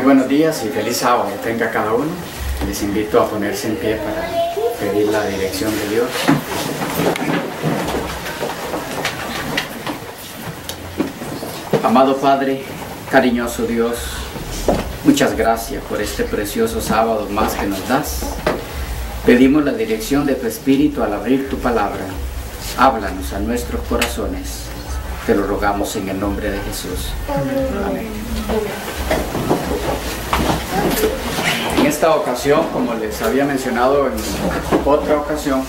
buenos días y feliz sábado tenga cada uno. Les invito a ponerse en pie para pedir la dirección de Dios. Amado Padre, cariñoso Dios, muchas gracias por este precioso sábado más que nos das. Pedimos la dirección de tu Espíritu al abrir tu palabra. Háblanos a nuestros corazones. Te lo rogamos en el nombre de Jesús. Amén. En esta ocasión, como les había mencionado en otra ocasión,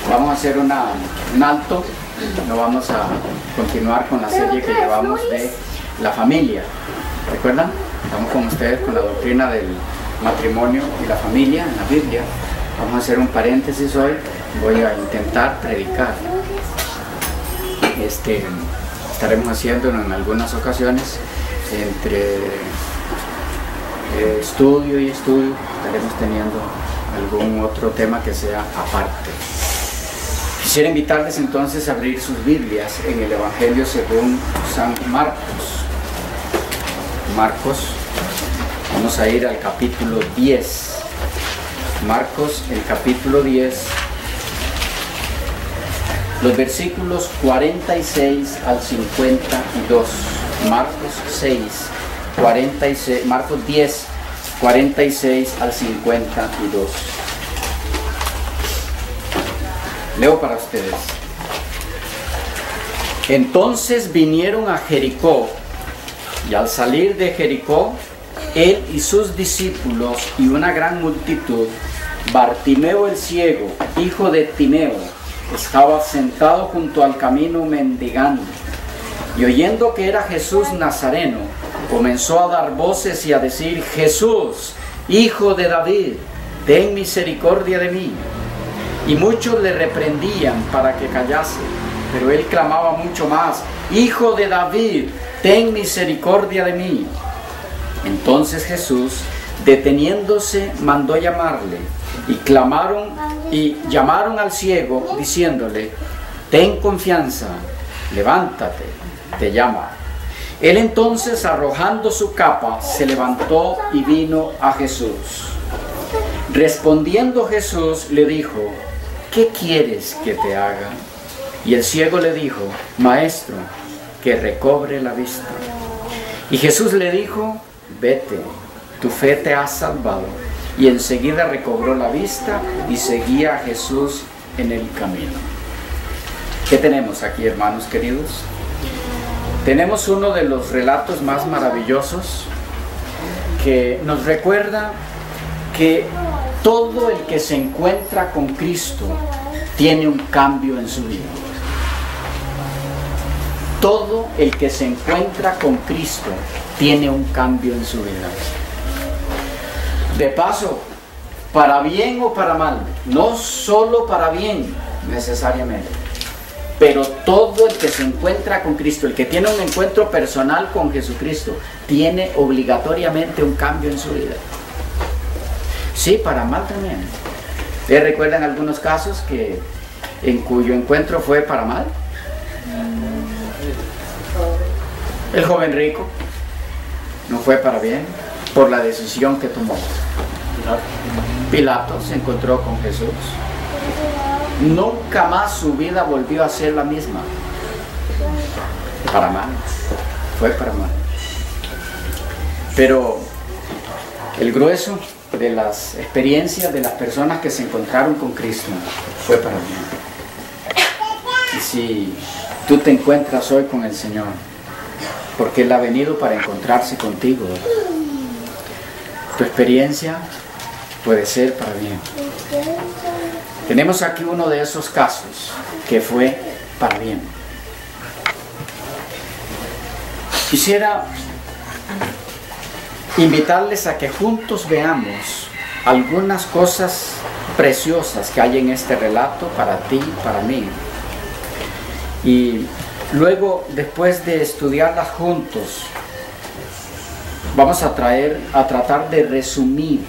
vamos a hacer un alto. No vamos a continuar con la serie que llevamos de la familia. ¿Recuerdan? Estamos con ustedes con la doctrina del matrimonio y la familia en la Biblia. Vamos a hacer un paréntesis hoy. Voy a intentar predicar. Estaremos haciéndolo en algunas ocasiones entre estudio y estudio. Estaremos teniendo algún otro tema que sea aparte. Quisiera invitarles entonces a abrir sus Biblias en el Evangelio según San Marcos. Vamos a ir al capítulo 10. Marcos, el capítulo 10. Los versículos 46 al 52. Marcos 10, 46 al 52. Leo para ustedes. Entonces vinieron a Jericó, y al salir de Jericó, él y sus discípulos y una gran multitud, Bartimeo el ciego, hijo de Timeo, estaba sentado junto al camino mendigando, y oyendo que era Jesús Nazareno, comenzó a dar voces y a decir: Jesús, hijo de David, ten misericordia de mí. Y muchos le reprendían para que callase, pero él clamaba mucho más: Hijo de David, ten misericordia de mí. Entonces Jesús, deteniéndose, mandó llamarle, y llamaron al ciego, diciéndole: ten confianza, levántate, te llama. Él entonces, arrojando su capa, se levantó y vino a Jesús. Respondiendo Jesús le dijo: ¿qué quieres que te haga? Y el ciego le dijo: Maestro, que recobre la vista. Y Jesús le dijo: vete, tu fe te ha salvado. Y enseguida recobró la vista y seguía a Jesús en el camino. ¿Qué tenemos aquí, hermanos queridos? Tenemos uno de los relatos más maravillosos que nos recuerda que todo el que se encuentra con Cristo tiene un cambio en su vida. Todo el que se encuentra con Cristo tiene un cambio en su vida. De paso, para bien o para mal, no solo para bien necesariamente, pero todo el que se encuentra con Cristo, el que tiene un encuentro personal con Jesucristo, tiene obligatoriamente un cambio en su vida. Sí, para mal también. ¿Ustedes recuerdan algunos casos en cuyo encuentro fue para mal? El joven rico no fue para bien por la decisión que tomó. Pilato se encontró con Jesús. Nunca más su vida volvió a ser la misma. Para mal. Fue para mal. Pero el grueso de las experiencias de las personas que se encontraron con Cristo fue para bien. Y si tú te encuentras hoy con el Señor, porque Él ha venido para encontrarse contigo, tu experiencia puede ser para bien. Tenemos aquí uno de esos casos que fue para bien. Quisiera invitarles a que juntos veamos algunas cosas preciosas que hay en este relato para ti, para mí. Y luego, después de estudiarlas juntos, vamos a tratar de resumir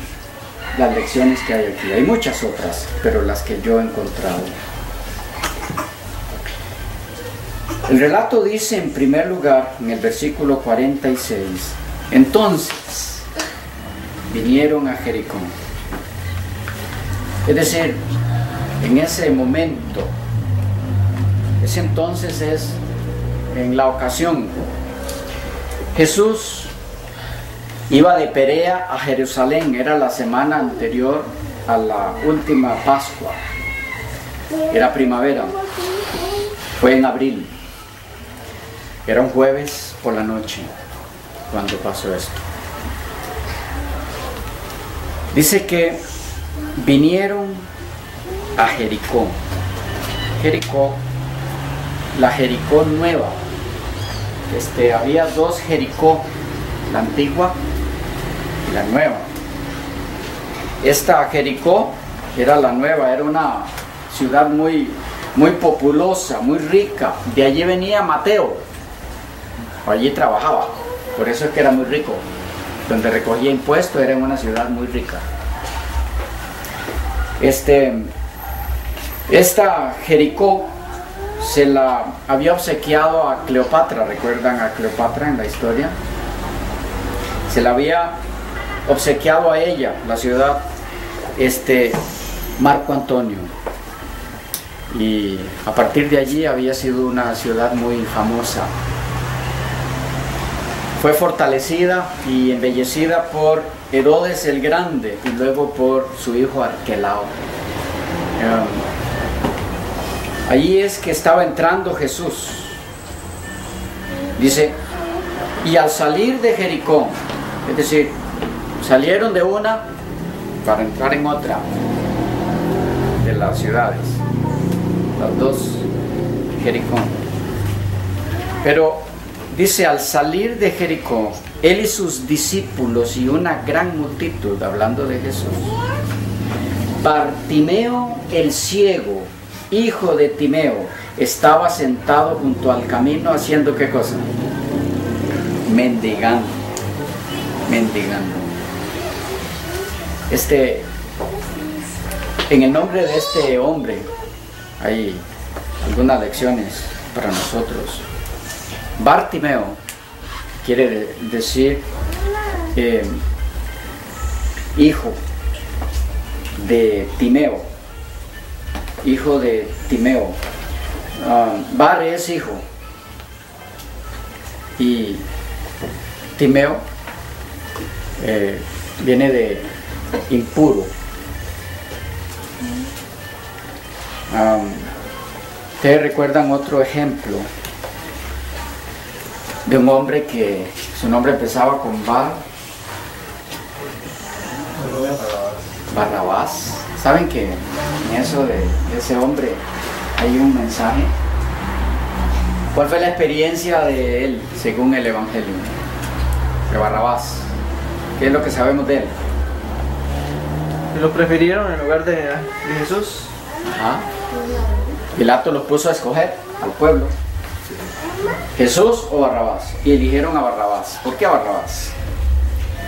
las lecciones que hay aquí. Hay muchas otras, pero las que yo he encontrado. El relato dice en primer lugar, en el versículo 46, entonces vinieron a Jericó. Es decir, en ese momento, ese entonces es en la ocasión, Jesús iba de Perea a Jerusalén, era la semana anterior a la última Pascua, era primavera, fue en abril, era un jueves por la noche cuando pasó esto. Dice que vinieron a Jericó. Jericó, la Jericó nueva. Había dos Jericó, la antigua y la nueva. Esta Jericó era la nueva, era una ciudad muy populosa, muy rica. De allí venía Mateo, allí trabajaba, por eso es que era muy rico. Donde recogía impuestos, era en una ciudad muy rica. Esta Jericó se la había obsequiado a Cleopatra. ¿Recuerdan a Cleopatra en la historia? Se la había obsequiado a ella, la ciudad, Marco Antonio. Y a partir de allí había sido una ciudad muy famosa. Fue fortalecida y embellecida por Herodes el Grande y luego por su hijo Arquelao. Allí es que estaba entrando Jesús. Dice, y al salir de Jericó, es decir, salieron de una para entrar en otra de las ciudades, las dos Jericó. Pero dice, al salir de Jericó, él y sus discípulos y una gran multitud, hablando de Jesús, Bartimeo el ciego, hijo de Timeo, estaba sentado junto al camino haciendo ¿qué cosa? Mendigando. En el nombre de este hombre hay algunas lecciones para nosotros. Bartimeo quiere decir hijo de Timeo. Hijo de Timeo. Bar es hijo. Y Timeo viene de impuro. Ustedes recuerdan otro ejemplo de un hombre que su nombre empezaba con Bar. Barrabás. ¿Saben que en eso de ese hombre hay un mensaje? ¿Cuál fue la experiencia de él según el Evangelio? De Barrabás. ¿Qué es lo que sabemos de él? Lo prefirieron en lugar de Jesús. Ajá. Pilato los puso a escoger al pueblo. ¿Jesús o Barrabás? Y eligieron a Barrabás. ¿Por qué a Barrabás?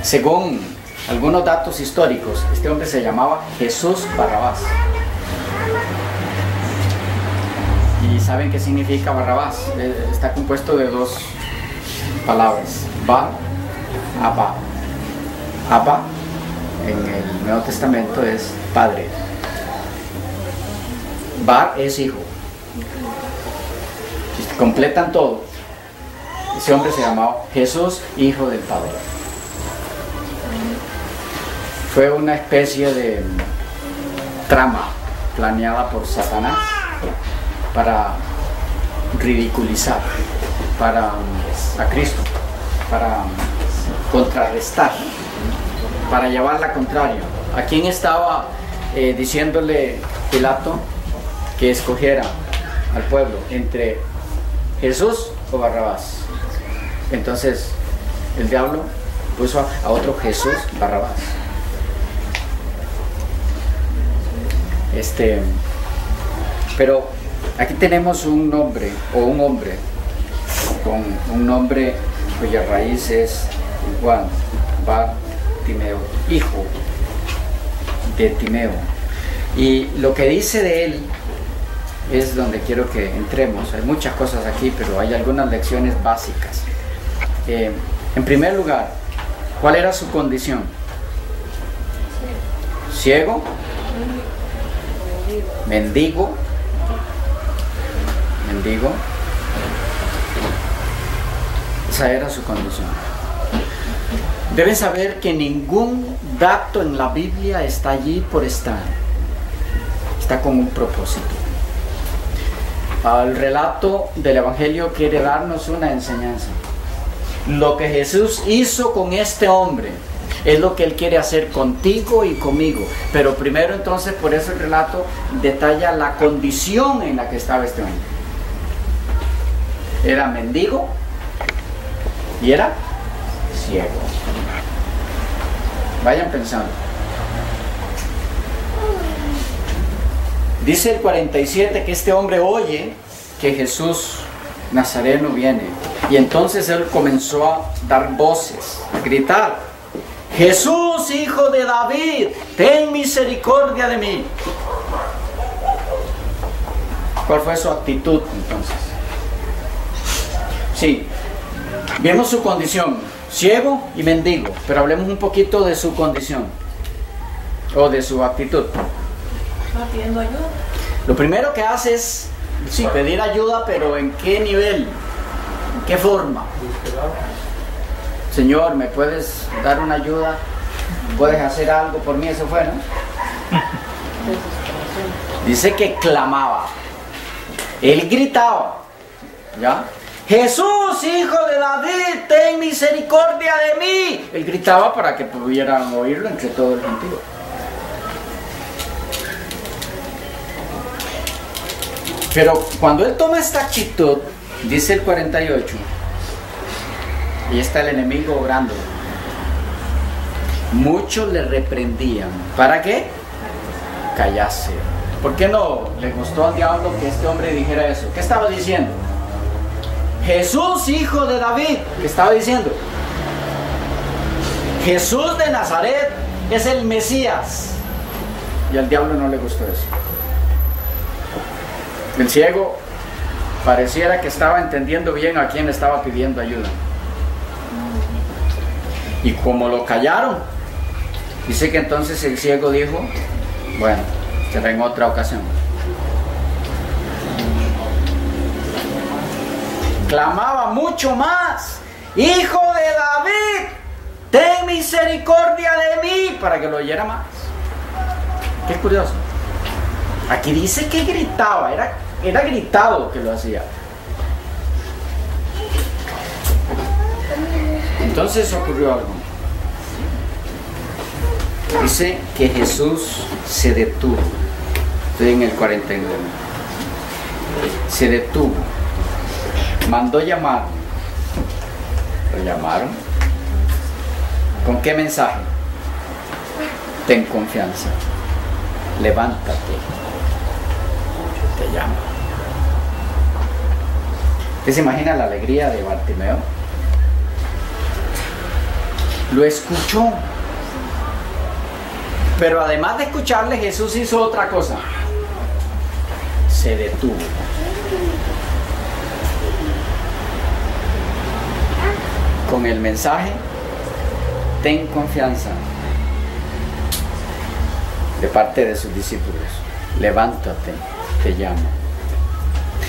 Según algunos datos históricos, este hombre se llamaba Jesús Barrabás. ¿Y saben qué significa Barrabás? Está compuesto de dos palabras. Bar, Abba. Abba, en el Nuevo Testamento, es padre. Bar es hijo. Si completan todo, ese hombre se llamaba Jesús, hijo del Padre. Fue una especie de trama planeada por Satanás para ridiculizar a Cristo, para contrarrestar, para llevar la contraria. ¿A quién estaba diciéndole Pilato que escogiera al pueblo entre Jesús o Barrabás? Entonces el diablo puso a otro Jesús Barrabás. Pero aquí tenemos un nombre, o un hombre con un nombre cuya raíz es igual, Bartimeo, hijo de Timeo. Y lo que dice de él es donde quiero que entremos. Hay muchas cosas aquí, pero hay algunas lecciones básicas. En primer lugar, ¿cuál era su condición? ciego, mendigo, esa era su condición. Deben saber que ningún dato en la Biblia está allí por estar, está con un propósito. El relato del Evangelio quiere darnos una enseñanza. Lo que Jesús hizo con este hombre es lo que Él quiere hacer contigo y conmigo. Pero primero entonces, por eso el relato detalla la condición en la que estaba este hombre. Era mendigo y era ciego. Vayan pensando. Dice el 47 que este hombre oye que Jesús Nazareno viene. Y entonces él comenzó a dar voces, a gritar: Jesús, hijo de David, ten misericordia de mí. ¿Cuál fue su actitud entonces? Sí, vemos su condición, ciego y mendigo, pero hablemos un poquito de su condición o de su actitud. ¿Está pidiendo ayuda? Lo primero que hace es pedir ayuda, pero ¿en qué nivel? ¿En qué forma? Señor, ¿me puedes dar una ayuda? ¿Puedes hacer algo por mí? Eso fue, ¿no? Dice que clamaba. Él gritaba, ¿ya? Jesús, hijo de David, ten misericordia de mí. Él gritaba para que pudieran oírlo entre todo el gentío. Pero cuando él toma esta actitud, dice el 48, y está el enemigo obrando. Muchos le reprendían. ¿Para qué? Callase. ¿Por qué no le gustó al diablo que este hombre dijera eso? ¿Qué estaba diciendo? Jesús, hijo de David. ¿Qué estaba diciendo? Jesús de Nazaret es el Mesías. Y al diablo no le gustó eso. El ciego pareciera que estaba entendiendo bien a quién estaba pidiendo ayuda. Y como lo callaron, dice que entonces el ciego dijo: bueno, será en otra ocasión. Clamaba mucho más: Hijo de David, ten misericordia de mí, para que lo oyera más. Qué curioso. Aquí dice que gritaba, era gritado que lo hacía. Entonces ocurrió algo. Dice que Jesús se detuvo. Estoy en el 49. Se detuvo. Mandó llamar. Lo llamaron. ¿Con qué mensaje? Ten confianza. Levántate. Te llama. ¿Usted se imagina la alegría de Bartimeo? Lo escuchó. Pero además de escucharle, Jesús hizo otra cosa. Se detuvo. Con el mensaje: ten confianza, de parte de sus discípulos. Levántate, te llamo.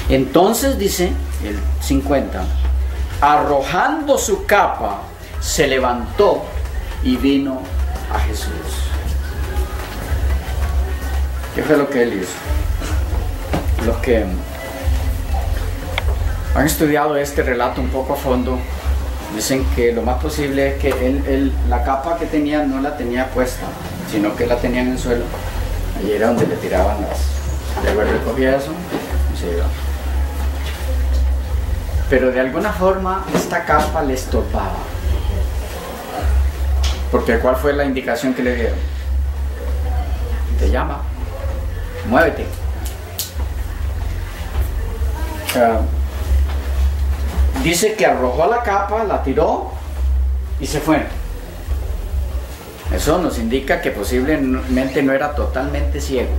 Entonces dice el 50, arrojando su capa, se levantó y vino a Jesús. ¿Qué fue lo que él hizo? Los que han estudiado este relato un poco a fondo dicen que lo más posible es que la capa que tenía no la tenía puesta, sino que la tenía en el suelo. Allí era donde le tiraban las... Luego él recogía eso y se iba. Pero de alguna forma esta capa le estorbaba. Porque ¿cuál fue la indicación que le dieron? Te llama, muévete. Dice que arrojó la capa, la tiró y se fue. Eso nos indica que posiblemente no era totalmente ciego.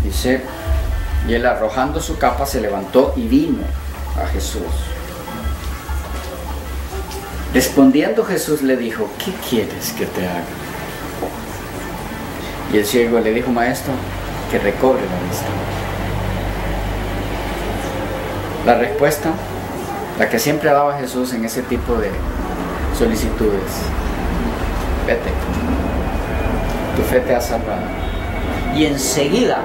Dice, y él arrojando su capa se levantó y vino a Jesús. Respondiendo Jesús le dijo, ¿qué quieres que te haga? Y el ciego le dijo, maestro, que recobre la vista. La respuesta, la que siempre daba Jesús en ese tipo de solicitudes: vete, tu fe te ha salvado. Y enseguida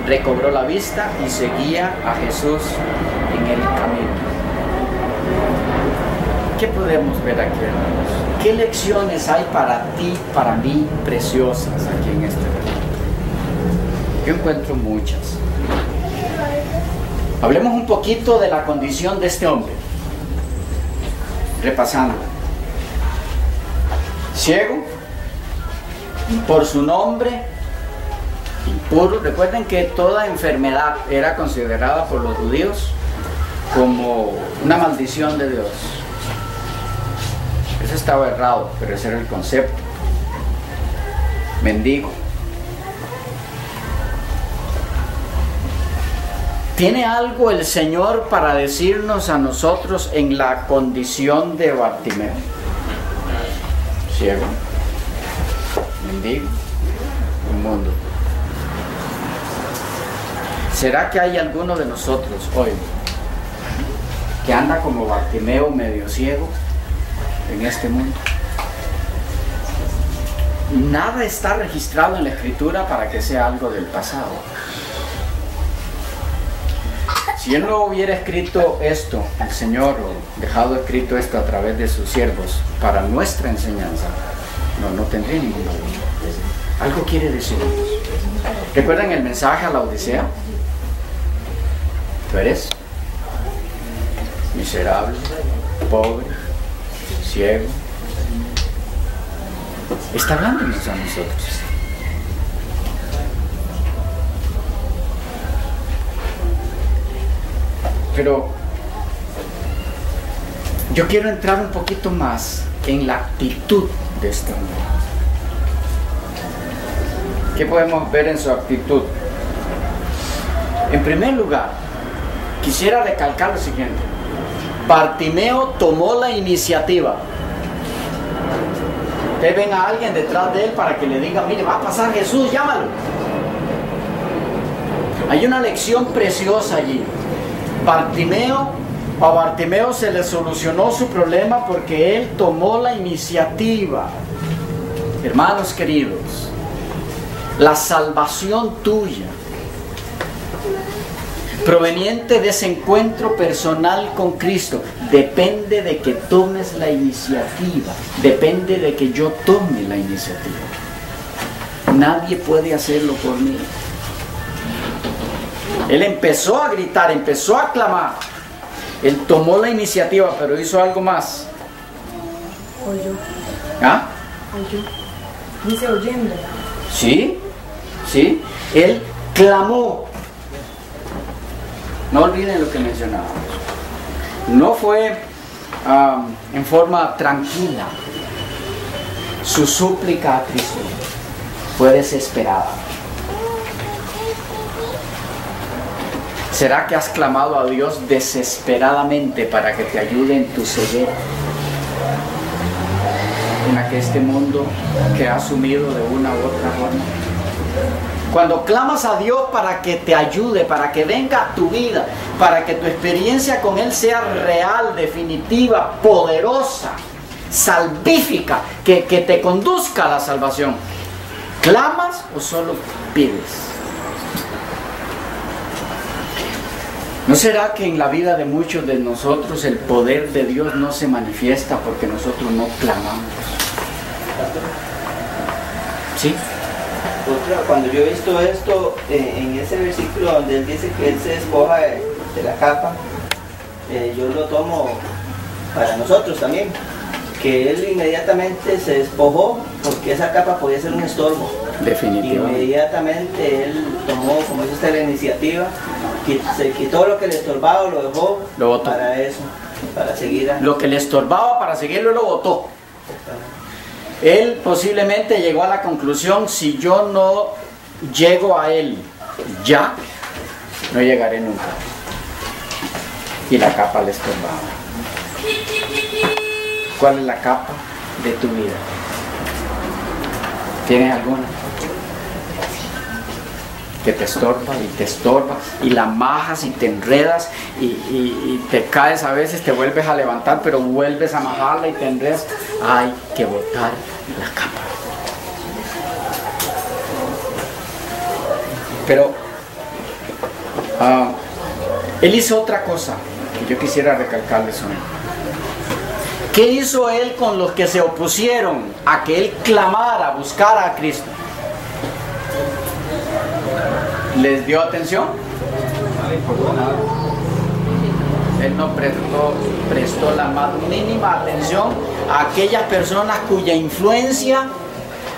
recobró la vista y seguía a Jesús en el camino. ¿Qué podemos ver aquí, hermanos? ¿Qué lecciones hay para ti, para mí, preciosas aquí en este relato? Yo encuentro muchas. Hablemos un poquito de la condición de este hombre. Repasando. Ciego, por su nombre, impuro. Recuerden que toda enfermedad era considerada por los judíos como una maldición de Dios. Eso estaba errado, pero ese era el concepto. Mendigo. ¿Tiene algo el Señor para decirnos a nosotros en la condición de Bartimeo? Ciego, mendigo, inmundo. ¿Será que hay alguno de nosotros hoy que anda como Bartimeo, medio ciego en este mundo? Nada está registrado en la Escritura para que sea algo del pasado. Si Él no hubiera escrito esto, el Señor, o dejado escrito esto a través de sus siervos para nuestra enseñanza, no tendría ningún valor. Algo quiere decirnos. ¿Recuerdan el mensaje a la Odisea? Tú eres miserable, pobre, ciego. Está hablándonos a nosotros. Pero yo quiero entrar un poquito más en la actitud de este hombre. ¿Qué podemos ver en su actitud? En primer lugar, quisiera recalcar lo siguiente: Bartimeo tomó la iniciativa. Ustedes ven a alguien detrás de él para que le diga, mire, va a pasar Jesús, llámalo. Hay una lección preciosa allí. A Bartimeo se le solucionó su problema porque él tomó la iniciativa. Hermanos queridos, la salvación tuya, proveniente de ese encuentro personal con Cristo, depende de que tomes la iniciativa, depende de que yo tome la iniciativa. Nadie puede hacerlo por mí. Él empezó a gritar, empezó a clamar. Él tomó la iniciativa, pero hizo algo más. Oyó. ¿Ah? Oyó. Dice oyendo. Sí, sí. Él clamó. No olviden lo que mencionábamos. No fue en forma tranquila. Su súplica a Cristo fue desesperada. ¿Será que has clamado a Dios desesperadamente para que te ayude en tu ceguera? En la que este mundo te ha sumido de una u otra forma. Cuando clamas a Dios para que te ayude, para que venga a tu vida, para que tu experiencia con Él sea real, definitiva, poderosa, salvífica, que te conduzca a la salvación, ¿clamas o solo pides? ¿No será que en la vida de muchos de nosotros el poder de Dios no se manifiesta porque nosotros no clamamos? ¿Sí? Cuando yo he visto esto, en ese versículo donde él dice que él se despoja de la capa, yo lo tomo para nosotros también, que él inmediatamente se despojó porque esa capa podía ser un estorbo. Definitivamente. Inmediatamente él tomó, como dice usted, la iniciativa, se quitó lo que le estorbaba, lo dejó para eso, para seguir. Lo que le estorbaba para seguirlo lo botó. Él posiblemente llegó a la conclusión: si yo no llego a Él ya, no llegaré nunca. Y la capa le estorbaba. ¿Cuál es la capa de tu vida? ¿Tienes alguna? Que te estorba y la majas y te enredas y te caes a veces, te vuelves a levantar, pero vuelves a majarla y te enredas. Hay que botar la capa. Pero él hizo otra cosa que yo quisiera recalcarles hoy. ¿Qué hizo él con los que se opusieron a que él clamara, buscara a Cristo? ¿Les dio atención? No le importó nada. Él no prestó la más mínima atención a aquellas personas cuya influencia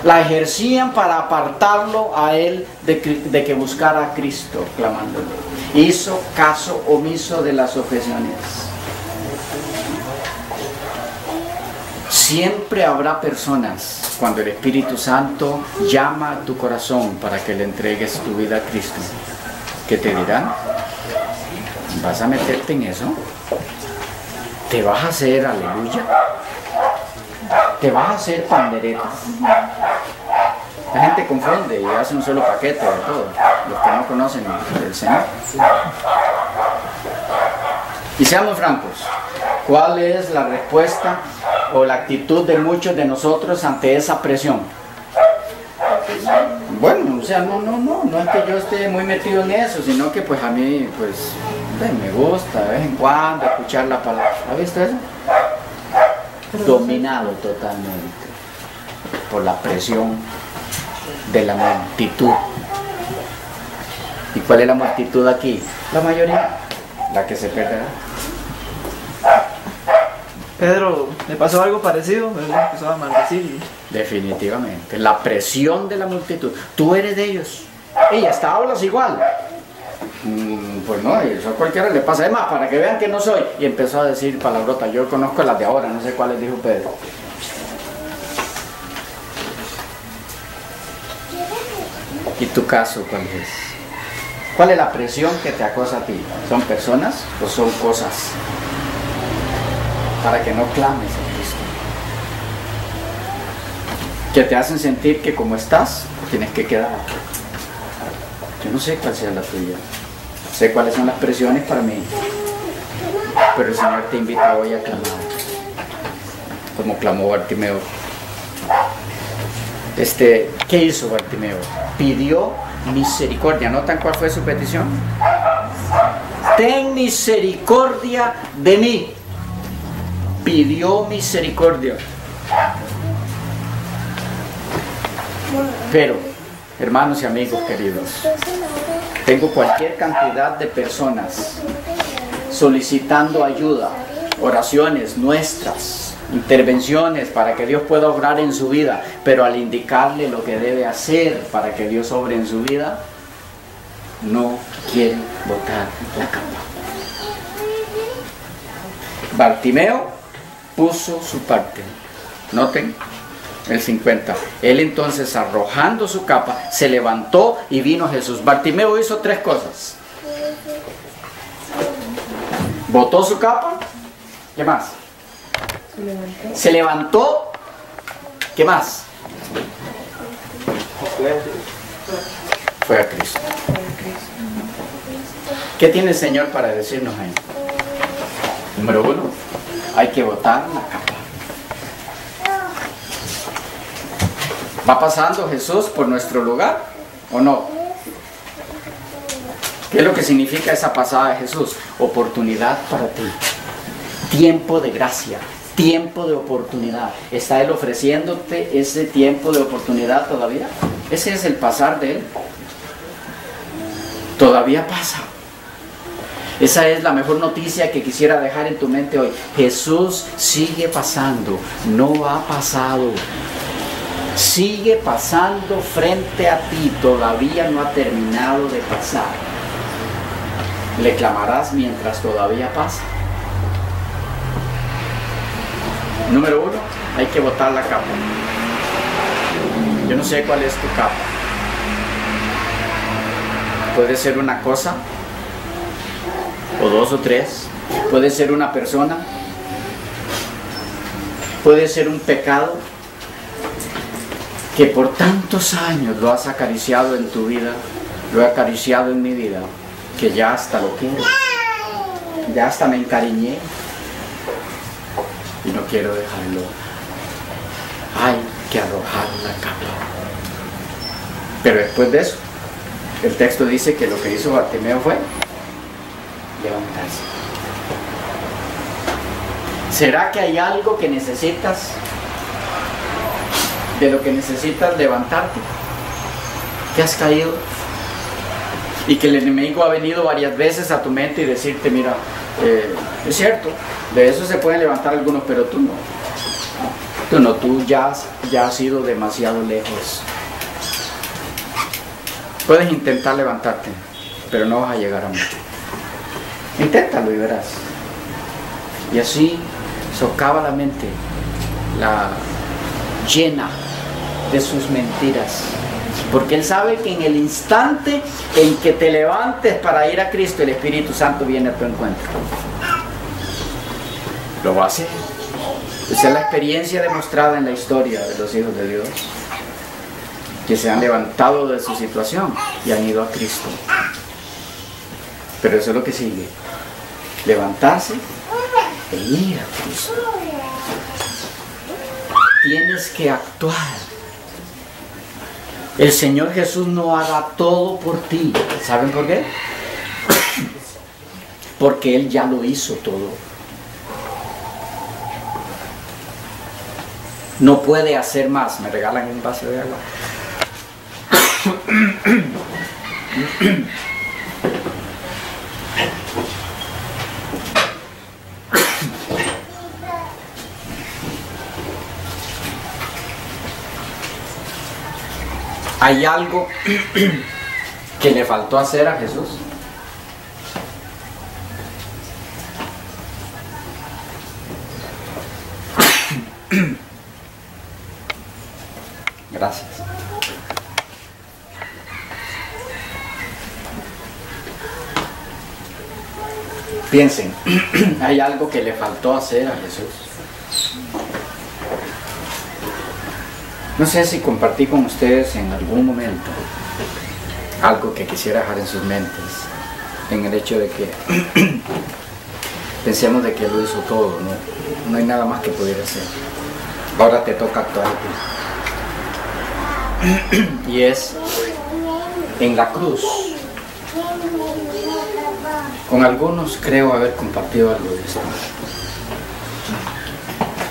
la ejercían para apartarlo a él de que buscara a Cristo, clamándole. Hizo caso omiso de las objeciones. Siempre habrá personas, cuando el Espíritu Santo llama a tu corazón para que le entregues tu vida a Cristo, que te dirán: ¿vas a meterte en eso? ¿Te vas a hacer aleluya? ¿Te vas a hacer pandereta? La gente confunde y hace un solo paquete de todo, los que no conocen del Señor. Y seamos francos, ¿cuál es la respuesta o la actitud de muchos de nosotros ante esa presión? Bueno, o sea, no es que yo esté muy metido en eso, sino que pues a mí pues me gusta de vez en cuando escuchar la palabra. ¿Ha visto eso? Dominado totalmente por la presión de la multitud. ¿Y cuál es la multitud aquí? La mayoría, la que se perderá. Pedro, le pasó algo parecido, ¿verdad? Empezó a maldecir. Definitivamente, la presión de la multitud. Tú eres de ellos. Y hasta hablas igual. Pues no, eso a cualquiera le pasa. Además, para que vean que no soy. Y empezó a decir palabrotas. Yo conozco las de ahora, no sé cuáles dijo Pedro. ¿Y tu caso cuál es? ¿Cuál es la presión que te acosa a ti? ¿Son personas o son cosas? Para que no clames a Cristo. Que te hacen sentir que como estás, tienes que quedar. Yo no sé cuál sea la tuya. Sé cuáles son las presiones para mí. Pero el Señor te invita hoy a clamar. Como clamó Bartimeo. ¿Qué hizo Bartimeo? Pidió misericordia. ¿Notan cuál fue su petición? Ten misericordia de mí. Pidió misericordia. Pero, hermanos y amigos queridos, tengo cualquier cantidad de personas solicitando ayuda, oraciones nuestras, intervenciones para que Dios pueda obrar en su vida, pero al indicarle lo que debe hacer para que Dios obre en su vida, no quiere botar la capa. Bartimeo puso su parte. Noten el 50. Él entonces, arrojando su capa, se levantó y vino a Jesús. Bartimeo hizo tres cosas. Botó su capa. ¿Qué más? Se levantó. ¿Qué más? Fue a Cristo. ¿Qué tiene el Señor para decirnos ahí? Número 1, hay que botar la capa. ¿Va pasando Jesús por nuestro lugar o no? ¿Qué es lo que significa esa pasada de Jesús? Oportunidad para ti. Tiempo de gracia. Tiempo de oportunidad. ¿Está Él ofreciéndote ese tiempo de oportunidad todavía? Ese es el pasar de Él. Todavía pasa. Esa es la mejor noticia que quisiera dejar en tu mente hoy. Jesús sigue pasando, no ha pasado. Sigue pasando frente a ti, todavía no ha terminado de pasar. ¿Le clamarás mientras todavía pasa? Número 1, hay que botar la capa. Yo no sé cuál es tu capa. Puede ser una cosa, o 2 o 3. Puede ser una persona. Puede ser un pecado que por tantos años lo has acariciado en tu vida, lo he acariciado en mi vida, que ya hasta lo quiero, ya hasta me encariñé y no quiero dejarlo. Hay que arrojar la capa. Pero después de eso, el texto dice que lo que hizo Bartimeo fue levantarse. ¿Será que hay algo que necesitas, de lo que necesitas levantarte? ¿Que has caído? Y que el enemigo ha venido varias veces a tu mente y decirte, mira, es cierto, de eso se pueden levantar algunos, pero tú no. Tú no, tú ya has ido demasiado lejos. Puedes intentar levantarte, pero no vas a llegar a mucho. Inténtalo y verás. Y así socava la mente, la llena de sus mentiras. Porque Él sabe que en el instante en que te levantes para ir a Cristo, el Espíritu Santo viene a tu encuentro. Lo va a hacer. Esa es la experiencia demostrada en la historia de los hijos de Dios, que se han levantado de su situación y han ido a Cristo. Pero eso es lo que sigue: levantarse e ir a Cristo. Tienes que actuar. El Señor Jesús no hará todo por ti. ¿Saben por qué? Porque Él ya lo hizo todo. No puede hacer más. ¿Me regalan un vaso de agua? ¿Hay algo que le faltó hacer a Jesús? Gracias. Piensen, ¿hay algo que le faltó hacer a Jesús? No sé si compartí con ustedes en algún momento algo que quisiera dejar en sus mentes, en el hecho de que pensemos de que Él lo hizo todo, no hay nada más que pudiera hacer. Ahora te toca actuar a ti. Y es en la cruz. Con algunos creo haber compartido algo de esto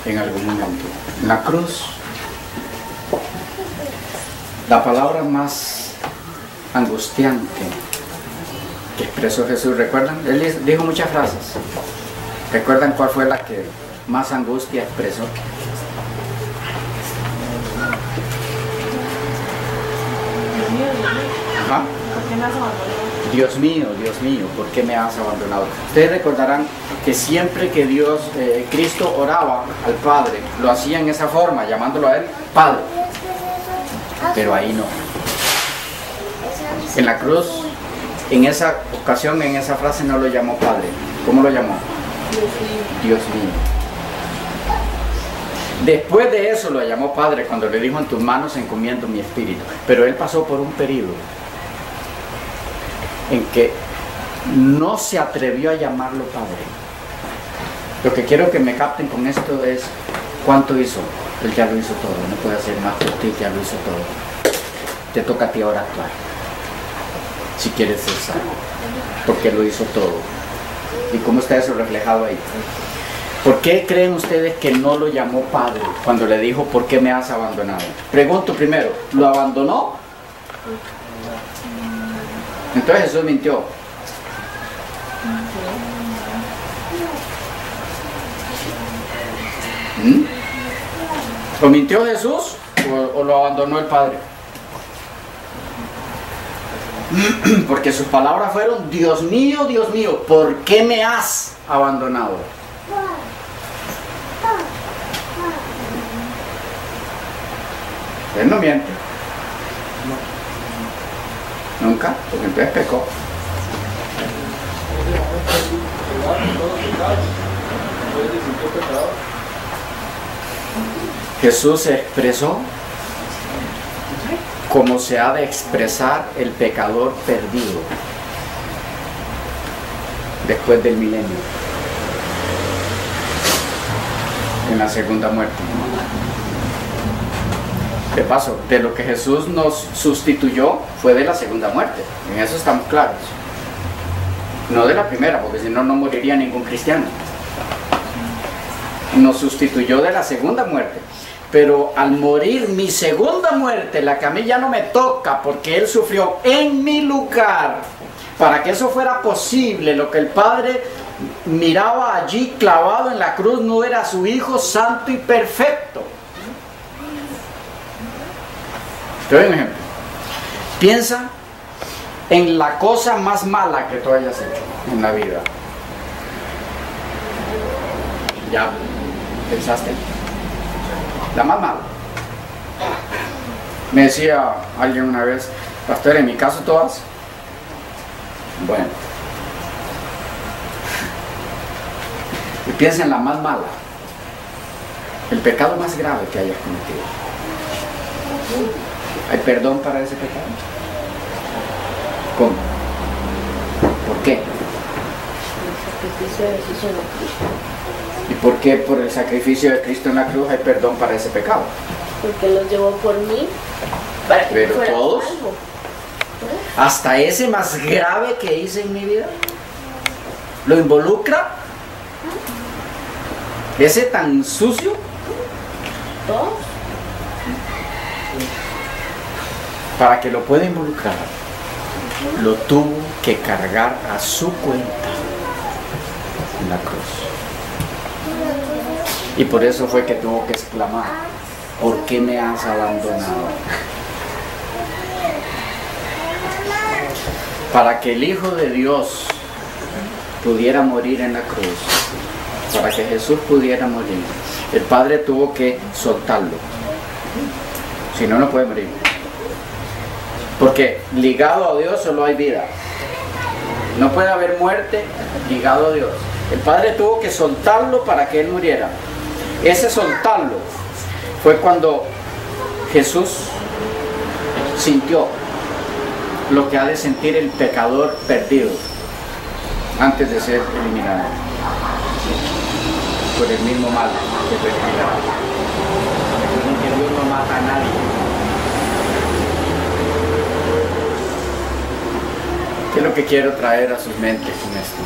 en algún momento. En la cruz, la palabra más angustiante que expresó Jesús, ¿recuerdan? Él dijo muchas frases. ¿Recuerdan cuál fue la que más angustia expresó? ¿Ah? Dios mío, ¿por qué me has abandonado? Ustedes recordarán que siempre que Cristo oraba al Padre, lo hacía en esa forma, llamándolo a Él Padre. Pero ahí no. En la cruz, en esa ocasión, en esa frase no lo llamó Padre. ¿Cómo lo llamó? Dios mío. Después de eso lo llamó Padre, cuando le dijo: en tus manos encomiendo mi espíritu. Pero Él pasó por un periodo en que no se atrevió a llamarlo Padre. Lo que quiero que me capten con esto es: ¿cuánto hizo? Él ya lo hizo todo, no puede hacer más por ti, ya lo hizo todo. Te toca a ti ahora actuar, si quieres ser salvo, porque lo hizo todo. ¿Y cómo está eso reflejado ahí? ¿Por qué creen ustedes que no lo llamó Padre cuando le dijo: ¿por qué me has abandonado? Pregunto primero, ¿lo abandonó? Entonces Jesús mintió. ¿O mintió Jesús o lo abandonó el Padre? Porque sus palabras fueron: Dios mío, ¿por qué me has abandonado? Él no miente. Nunca, porque entonces pecó. Jesús se expresó como se ha de expresar el pecador perdido después del milenio, en la segunda muerte. De paso, de lo que Jesús nos sustituyó fue de la segunda muerte, en eso estamos claros, no de la primera, porque si no, no moriría ningún cristiano. Nos sustituyó de la segunda muerte. Pero al morir mi segunda muerte, la que a mí ya no me toca, porque Él sufrió en mi lugar, para que eso fuera posible, lo que el Padre miraba allí clavado en la cruz no era su Hijo santo y perfecto. Te doy un ejemplo. Piensa en la cosa más mala que tú hayas hecho en la vida. ¿Ya pensaste? La más mala. Me decía alguien una vez, pastor, en mi caso todas. Bueno. Y piensa en la más mala. El pecado más grave que hayas cometido. ¿Hay perdón para ese pecado? ¿Cómo? ¿Por qué? El sacrificio de Jesús en la cruz. ¿Y por qué por el sacrificio de Cristo en la cruz hay perdón para ese pecado? Porque Él los llevó por mí, para que Pero yo fuera todos, salvo. hasta ese más grave que hice en mi vida, ¿lo involucra? ¿Ese tan sucio? Todos. Para que lo pueda involucrar, lo tuvo que cargar a su cuenta en la cruz. Y por eso fue que tuvo que exclamar, ¿por qué me has abandonado? Para que el Hijo de Dios pudiera morir en la cruz, para que Jesús pudiera morir, el Padre tuvo que soltarlo. Si no, no puede morir. Porque ligado a Dios solo hay vida. No puede haber muerte ligado a Dios. El Padre tuvo que soltarlo para que Él muriera. Ese soltarlo fue cuando Jesús sintió lo que ha de sentir el pecador perdido antes de ser eliminado por el mismo mal que respiraba. Recuerden que Dios no mata a nadie. ¿Qué es lo que quiero traer a sus mentes con esto?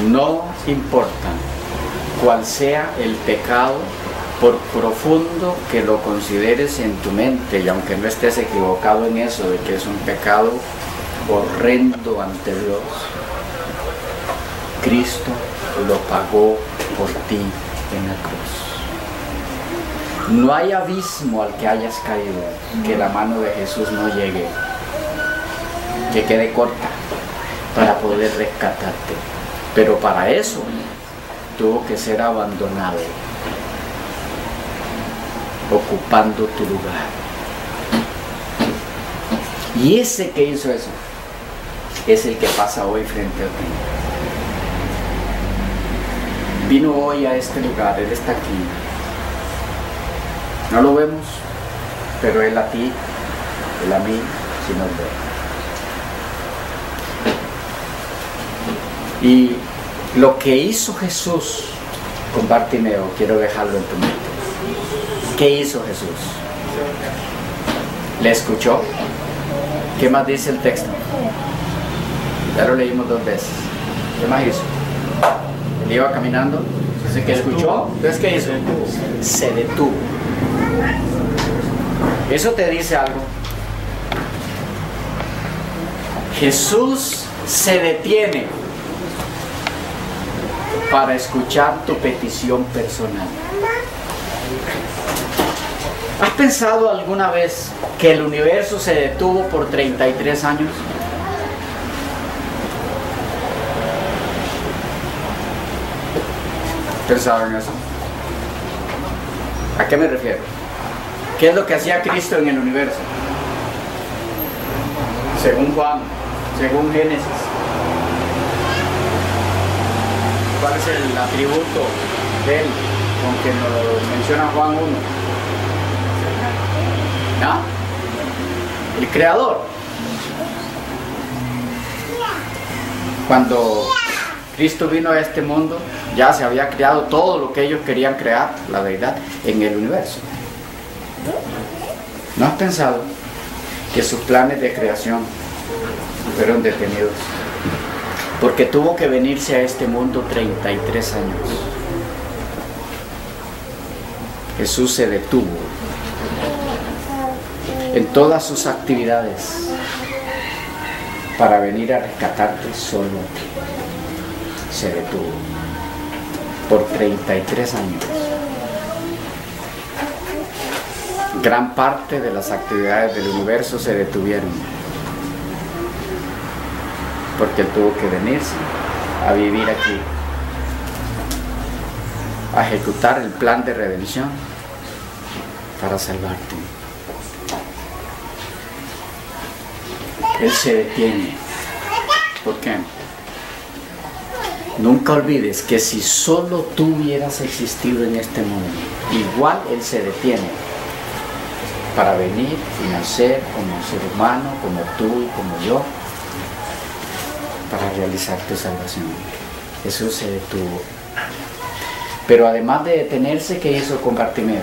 No importa cuál sea el pecado, por profundo que lo consideres en tu mente, y aunque no estés equivocado en eso, de que es un pecado horrendo ante Dios, Cristo lo pagó por ti en la cruz. No hay abismo al que hayas caído que la mano de Jesús no llegue, que quede corta para poder rescatarte. Pero para eso tuvo que ser abandonado, ocupando tu lugar. Y ese que hizo eso es el que pasa hoy frente a ti. Vino hoy a este lugar, Él está aquí. No lo vemos, pero Él a ti, Él a mí, sí nos ve. Y lo que hizo Jesús con Bartimeo, quiero dejarlo en tu mente. ¿Qué hizo Jesús? ¿Le escuchó? ¿Qué más dice el texto? Ya lo leímos 2 veces. ¿Qué más hizo? Él iba caminando, dice que escuchó. Entonces, ¿qué hizo? Se detuvo. Eso te dice algo. Jesús se detiene para escuchar tu petición personal. ¿Has pensado alguna vez que el universo se detuvo por 33 años? ¿Has pensado en eso? ¿A qué me refiero? ¿Qué es lo que hacía Cristo en el universo? Según Juan, según Génesis. ¿Cuál es el atributo de Él? con que nos menciona Juan 1? ¿Ah? El Creador. Cuando Cristo vino a este mundo, ya se había creado todo lo que ellos querían crear, la deidad, en el universo. ¿No has pensado que sus planes de creación fueron detenidos? Porque tuvo que venirse a este mundo 33 años. Jesús se detuvo en todas sus actividades para venir a rescatarte solo a ti. Se detuvo por 33 años. Gran parte de las actividades del universo se detuvieron porque Él tuvo que venirse a vivir aquí, a ejecutar el plan de redención para salvarte. Él se detiene. ¿Por qué? Nunca olvides que si solo tú hubieras existido en este mundo, igual Él se detiene para venir y nacer como ser humano, como tú y como yo, para realizar tu salvación. Jesús se detuvo. Pero además de detenerse, ¿qué hizo con Bartimeo?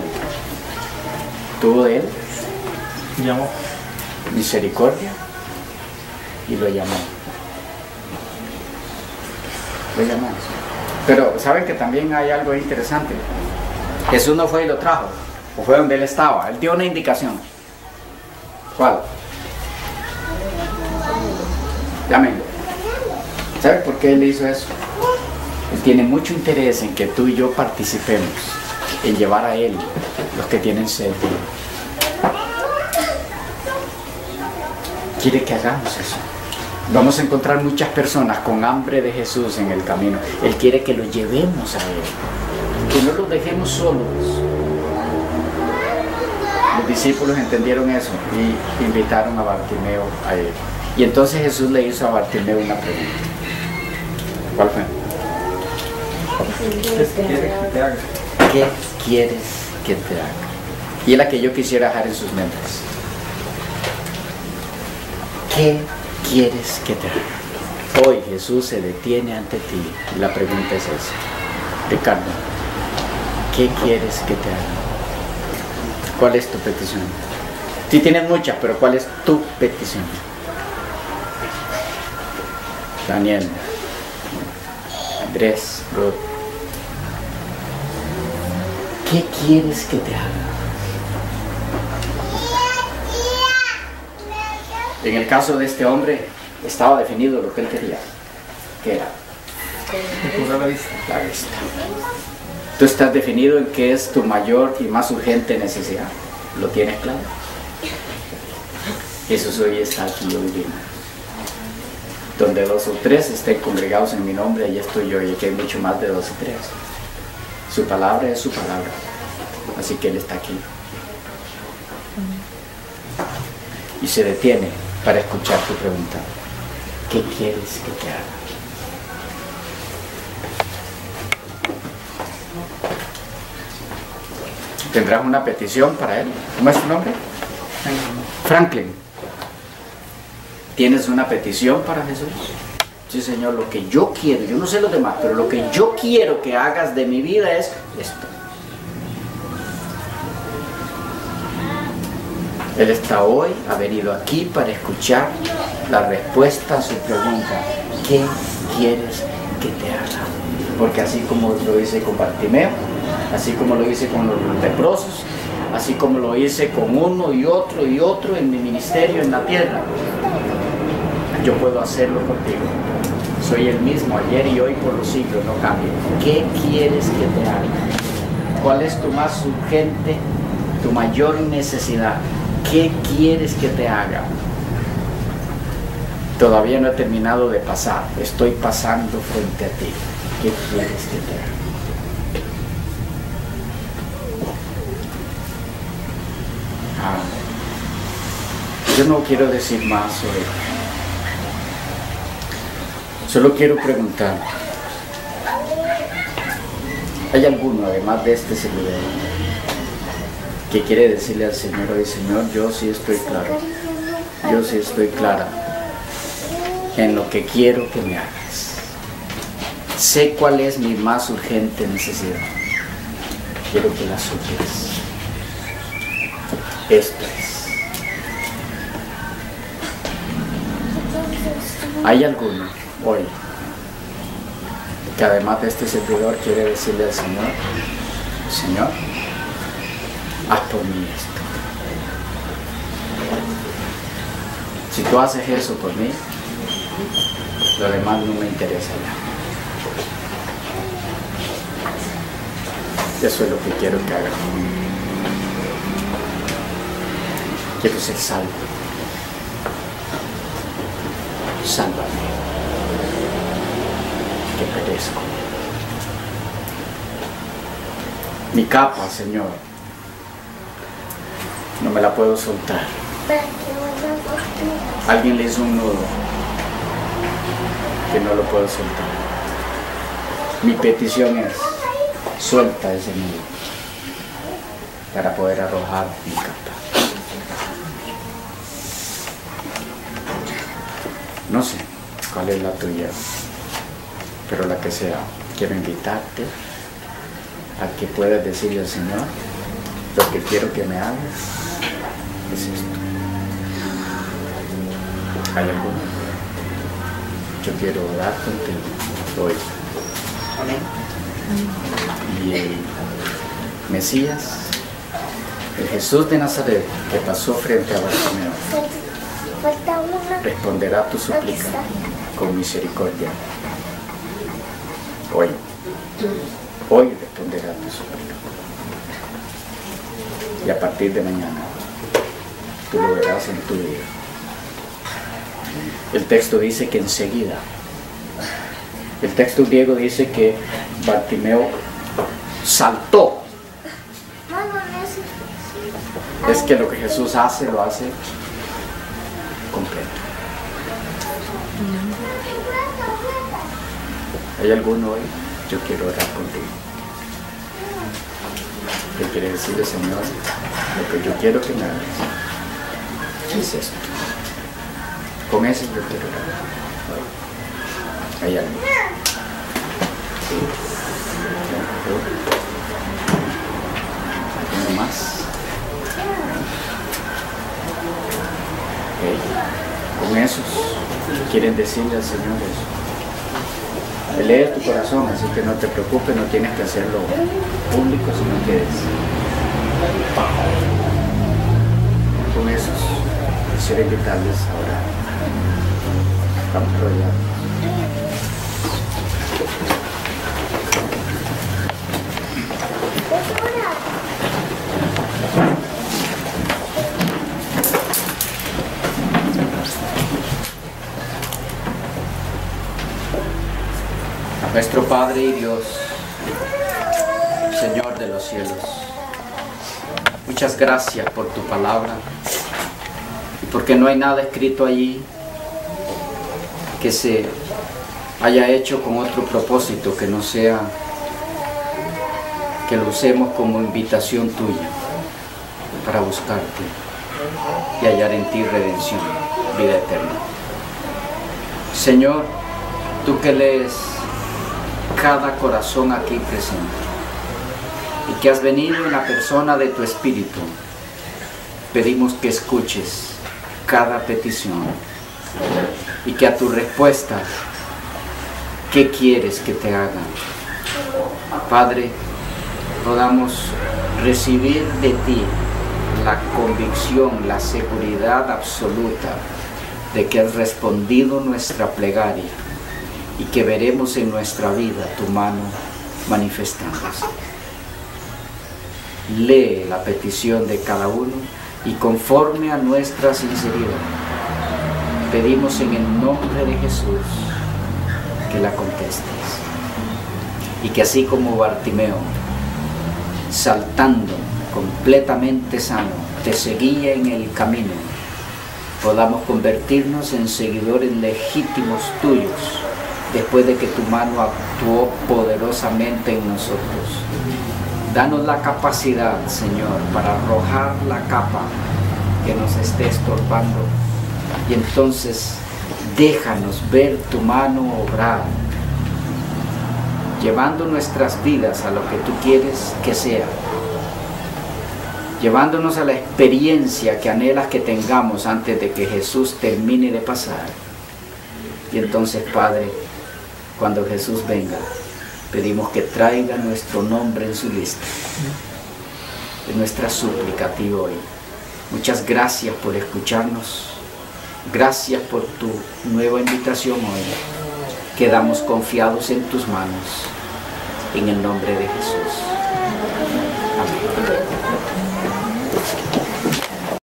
Tuvo de él Llamó. misericordia y lo llamó. Lo llamó. Pero saben que también hay algo interesante. Jesús no fue y lo trajo, o fue donde él estaba. Él dio una indicación. ¿Cuál? Llámenlo. ¿Sabe por qué él hizo eso? Él tiene mucho interés en que tú y yo participemos en llevar a Él los que tienen sed. Quiere que hagamos eso. Vamos a encontrar muchas personas con hambre de Jesús en el camino. Él quiere que los llevemos a Él, que no los dejemos solos. Los discípulos entendieron eso y invitaron a Bartimeo a Él. Y entonces Jesús le hizo a Bartimeo una pregunta. ¿Cuál fue? ¿Qué quiere que te haga? ¿Qué quieres que te haga? Y es la que yo quisiera dejar en sus mentes. ¿Qué quieres que te haga? Hoy Jesús se detiene ante ti y la pregunta es esa. Ricardo, ¿qué quieres que te haga? ¿Cuál es tu petición? Sí tienes muchas, pero ¿cuál es tu petición? Daniel, Andrés, Ruth, ¿qué quieres que te haga? En el caso de este hombre, estaba definido lo que él quería. ¿Qué era? Mejorar la vista. La vista. Tú estás definido en qué es tu mayor y más urgente necesidad. ¿Lo tienes claro? Jesús hoy está aquí, hoy vino. Donde 2 o 3 estén congregados en mi nombre, allí estoy yo, y aquí hay mucho más de 2 o 3. Su palabra es su palabra, así que Él está aquí. Y se detiene para escuchar tu pregunta. ¿Qué quieres que te haga? ¿Tendrás una petición para Él? ¿Cómo es tu nombre? Franklin. ¿Tienes una petición para Jesús? Sí, Señor, lo que yo quiero, yo no sé los demás, pero lo que yo quiero que hagas de mi vida es esto. Él está hoy, ha venido aquí para escuchar la respuesta a su pregunta. ¿Qué quieres que te haga? Porque así como lo hice con Bartimeo, así como lo hice con los leprosos, así como lo hice con uno y otro en mi ministerio en la tierra, yo puedo hacerlo contigo. Soy el mismo ayer y hoy por los siglos, no cambio. ¿Qué quieres que te haga? ¿Cuál es tu más urgente, tu mayor necesidad? ¿Qué quieres que te haga? Todavía no he terminado de pasar, estoy pasando frente a ti. ¿Qué quieres que te haga? Yo no quiero decir más hoy. Solo quiero preguntar, ¿Hay alguno, además de este servidor, que quiere decirle al Señor hoy: Señor, yo sí estoy claro, yo sí estoy clara en lo que quiero que me hagas? Sé cuál es mi más urgente necesidad. Quiero que la suples. Esto es. ¿Hay alguno hoy que además de este servidor quiere decirle al Señor: Señor, haz por mí esto? Si tú haces eso por mí, lo demás no me interesa ya. Eso es lo que quiero que hagas. Quiero ser salvo. Sálvame, que perezco. Mi capa, Señor, no me la puedo soltar. Alguien le hizo un nudo que no lo puedo soltar. Mi petición es: suelta ese nudo para poder arrojar mi capa. No sé cuál es la tuya, pero la que sea, quiero invitarte a que puedas decirle al Señor: lo que quiero que me hagas es esto. ¿Hay alguno? Yo quiero orar contigo hoy. Amén. Y el Mesías, el Jesús de Nazaret, que pasó frente a Bartimeo, responderá a tu súplica con misericordia. Hoy responderá a tu súplica. Y a partir de mañana, tú lo verás en tu vida. El texto dice que enseguida. El texto griego dice que Bartimeo saltó. Es que lo que Jesús hace, lo hace completo. ¿Hay alguno hoy? Yo quiero orar contigo. ¿Qué quiere decirle, Señor? Lo que yo quiero que me hagas es esto. Con eso yo quiero orar. ¿Hay alguien? Sí. ¿Alguno más? Okay. Con esos quieren decirle al Señor eso. Él es tu corazón, así que no te preocupes, no tienes que hacerlo público, sino que es con esos. Quisiera invitarles ahora. Vamos a rodear. Nuestro Padre y Dios, Señor de los cielos, muchas gracias por tu palabra y porque no hay nada escrito allí que se haya hecho con otro propósito que no sea que lo usemos como invitación tuya para buscarte y hallar en ti redención, vida eterna. Señor, tú que lees cada corazón aquí presente y que has venido en la persona de tu Espíritu, pedimos que escuches cada petición y que a tu respuesta, ¿qué quieres que te hagan? Padre, podamos recibir de ti la convicción, la seguridad absoluta de que has respondido nuestra plegaria y que veremos en nuestra vida tu mano manifestándose. Lee la petición de cada uno y conforme a nuestra sinceridad, pedimos en el nombre de Jesús que la contestes y que así como Bartimeo, saltando completamente sano, te seguía en el camino, podamos convertirnos en seguidores legítimos tuyos después de que tu mano actuó poderosamente en nosotros. Danos la capacidad, Señor, para arrojar la capa que nos esté estorbando, y entonces déjanos ver tu mano obrar, llevando nuestras vidas a lo que tú quieres que sea, llevándonos a la experiencia que anhelas que tengamos antes de que Jesús termine de pasar. Y entonces, Padre, cuando Jesús venga, pedimos que traiga nuestro nombre en su lista. Es nuestra súplica a ti hoy. Muchas gracias por escucharnos. Gracias por tu nueva invitación hoy. Quedamos confiados en tus manos. En el nombre de Jesús. Amén.